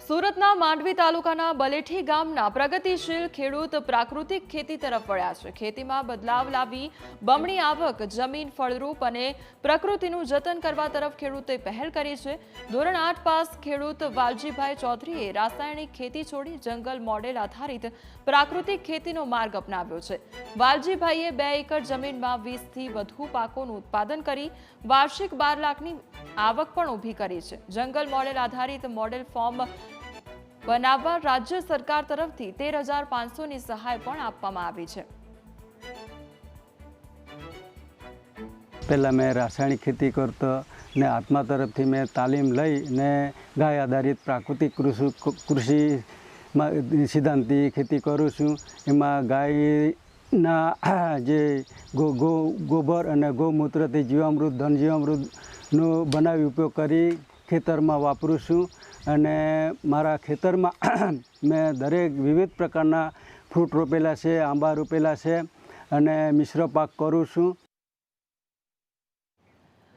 સુરતના માંડવી તાલુકાના બલેઠી ગામના પ્રગતિશીલ ખેડૂત પ્રાકૃતિક ખેતી તરફ વળ્યા છે। ખેતીમાં બદલાવ લાવી બમણી આવક, જમીન ફળદ્રુપ અને પ્રકૃતિનું જતન કરવા તરફ ખેડૂતે પહેલ કરી છે। ધોરણ 8 પાસ ખેડૂત વાલજીભાઈ ચૌધરીએ રાસાયણિક ખેતી છોડી જંગલ મોડેલ આધારિત પ્રાકૃતિક ખેતીનો માર્ગ અપનાવ્યો છે। વાલજીભાઈએ 2 એકર જમીનમાં 20 થી વધુ પાકોનું ઉત્પાદન કરી વાર્ષિક 12 લાખની આવક પણ ઊભી કરી છે। જંગલ મોડેલ આધારિત મોડેલ ફોર્મ બનાવવા રાજ્ય સરકાર તરફથી 13,500ની સહાય પણ આપવામાં આવી છે। પહેલાં મેં રાસાયણિક ખેતી કરતો ને આત્મા તરફથી મેં તાલીમ લઈને ગાય આધારિત પ્રાકૃતિક કૃષિમાં સિદ્ધાંતી ખેતી કરું છું। એમાં ગાયના જે ગોબર અને ગૌમૂત્રથી જીવામૃત, ધન જીવામૃતનો બનાવી ઉપયોગ કરી ખેતરમાં વાપરું છું। અને મારા ખેતરમાં મેં દરેક વિવિધ પ્રકારના ફ્રૂટ રોપેલા છે, આંબા રોપેલા છે અને મિશ્ર પાક કરું છું।